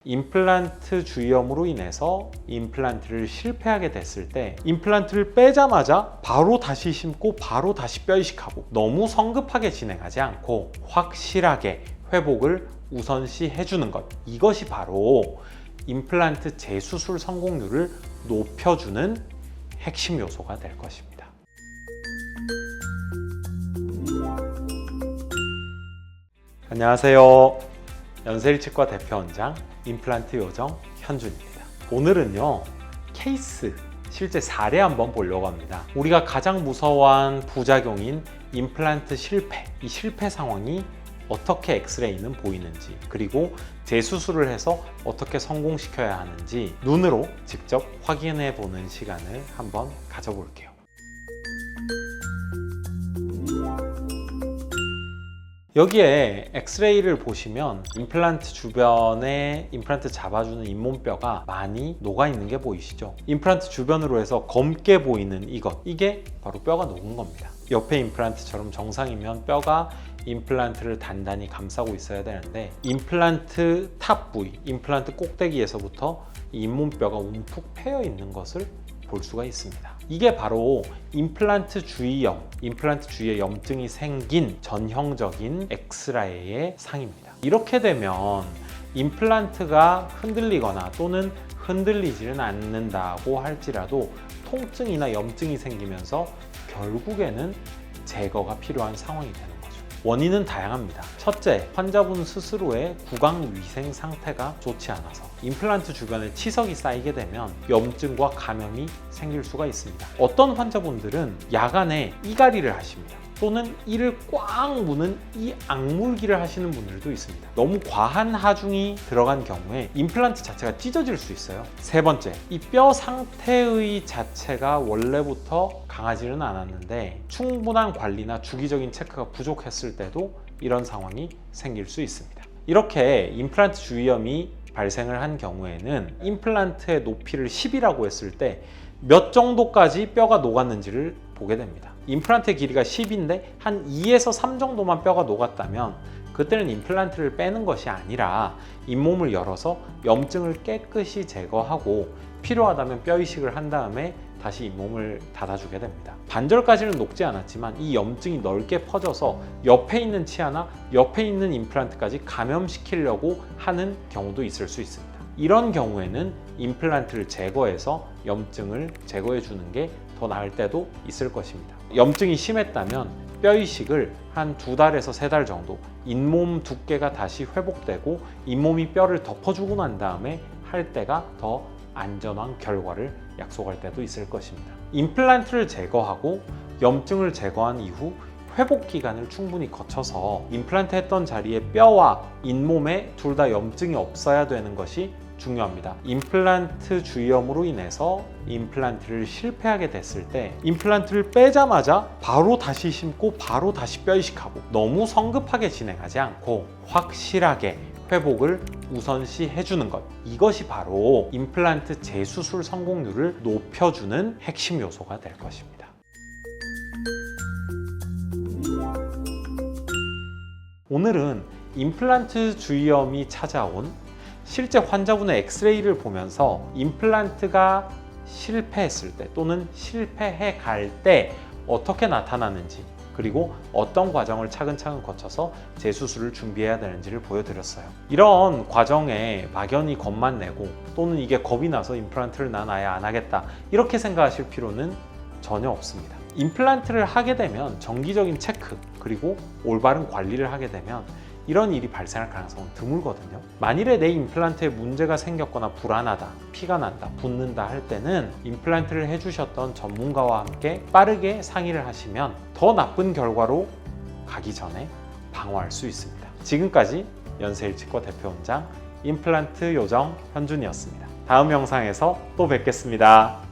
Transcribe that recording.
임플란트 주위염으로 인해서 임플란트를 실패하게 됐을 때 임플란트를 빼자마자 바로 다시 심고 바로 다시 뼈 이식하고 너무 성급하게 진행하지 않고 확실하게 회복을 우선시 해주는 것, 이것이 바로 임플란트 재수술 성공률을 높여주는 핵심 요소가 될 것입니다. 안녕하세요. 연세일치과 대표원장 임플란트 요정 현준입니다. 오늘은요, 케이스, 실제 사례 한번 보려고 합니다. 우리가 가장 무서워한 부작용인 임플란트 실패, 이 실패 상황이 어떻게 엑스레이는 보이는지, 그리고 재수술을 해서 어떻게 성공시켜야 하는지 눈으로 직접 확인해 보는 시간을 한번 가져볼게요. 여기에 엑스레이를 보시면 임플란트 주변에 임플란트 잡아주는 잇몸뼈가 많이 녹아있는 게 보이시죠? 임플란트 주변으로 해서 검게 보이는 이게 바로 뼈가 녹은 겁니다. 옆에 임플란트처럼 정상이면 뼈가 임플란트를 단단히 감싸고 있어야 되는데 임플란트 탑 부위, 임플란트 꼭대기에서부터 잇몸뼈가 움푹 패여 있는 것을 볼 수가 있습니다. 이게 바로 임플란트 주위염, 임플란트 주위에 염증이 생긴 전형적인 엑스레이의 상입니다. 이렇게 되면 임플란트가 흔들리거나 또는 흔들리지는 않는다고 할지라도 통증이나 염증이 생기면서 결국에는 제거가 필요한 상황이 되는 거죠. 원인은 다양합니다. 첫째, 환자분 스스로의 구강 위생 상태가 좋지 않아서 임플란트 주변에 치석이 쌓이게 되면 염증과 감염이 생길 수가 있습니다. 어떤 환자분들은 야간에 이갈이를 하십니다. 또는 이를 꽉 무는 이 악물기를 하시는 분들도 있습니다. 너무 과한 하중이 들어간 경우에 임플란트 자체가 찢어질 수 있어요. 세 번째, 이 뼈 상태의 자체가 원래부터 강하지는 않았는데 충분한 관리나 주기적인 체크가 부족했을 때도 이런 상황이 생길 수 있습니다. 이렇게 임플란트 주위염이 발생을 한 경우에는 임플란트의 높이를 10이라고 했을 때 몇 정도까지 뼈가 녹았는지를 보게 됩니다. 임플란트의 길이가 10인데 한 2에서 3 정도만 뼈가 녹았다면 그때는 임플란트를 빼는 것이 아니라 잇몸을 열어서 염증을 깨끗이 제거하고 필요하다면 뼈 이식을 한 다음에 다시 잇몸을 닫아주게 됩니다. 반절까지는 녹지 않았지만 이 염증이 넓게 퍼져서 옆에 있는 치아나 옆에 있는 임플란트까지 감염시키려고 하는 경우도 있을 수 있습니다. 이런 경우에는 임플란트를 제거해서 염증을 제거해 주는 게 더 나을 때도 있을 것입니다. 염증이 심했다면 뼈 이식을 한 2달에서 3달 정도 잇몸 두께가 다시 회복되고 잇몸이 뼈를 덮어주고 난 다음에 할 때가 더 안전한 결과를 약속할 때도 있을 것입니다. 임플란트를 제거하고 염증을 제거한 이후 회복 기간을 충분히 거쳐서 임플란트 했던 자리에 뼈와 잇몸에 둘 다 염증이 없어야 되는 것이 중요합니다. 임플란트 주위염으로 인해서 임플란트를 실패하게 됐을 때 임플란트를 빼자마자 바로 다시 심고 바로 다시 뼈 이식하고 너무 성급하게 진행하지 않고 확실하게 회복을 우선시 해주는 것, 이것이 바로 임플란트 재수술 성공률을 높여주는 핵심 요소가 될 것입니다. 오늘은 임플란트 주위염이 찾아온 실제 환자분의 엑스레이를 보면서 임플란트가 실패했을 때 또는 실패해 갈 때 어떻게 나타나는지, 그리고 어떤 과정을 차근차근 거쳐서 재수술을 준비해야 되는지를 보여드렸어요. 이런 과정에 막연히 겁만 내고 또는 이게 겁이 나서 임플란트를 난 아예 안 하겠다 이렇게 생각하실 필요는 전혀 없습니다. 임플란트를 하게 되면 정기적인 체크 그리고 올바른 관리를 하게 되면 이런 일이 발생할 가능성은 드물거든요. 만일에 내 임플란트에 문제가 생겼거나 불안하다, 피가 난다, 붓는다 할 때는 임플란트를 해주셨던 전문가와 함께 빠르게 상의를 하시면 더 나쁜 결과로 가기 전에 방어할 수 있습니다. 지금까지 연세일치과 대표원장 임플란트 요정 현준이었습니다. 다음 영상에서 또 뵙겠습니다.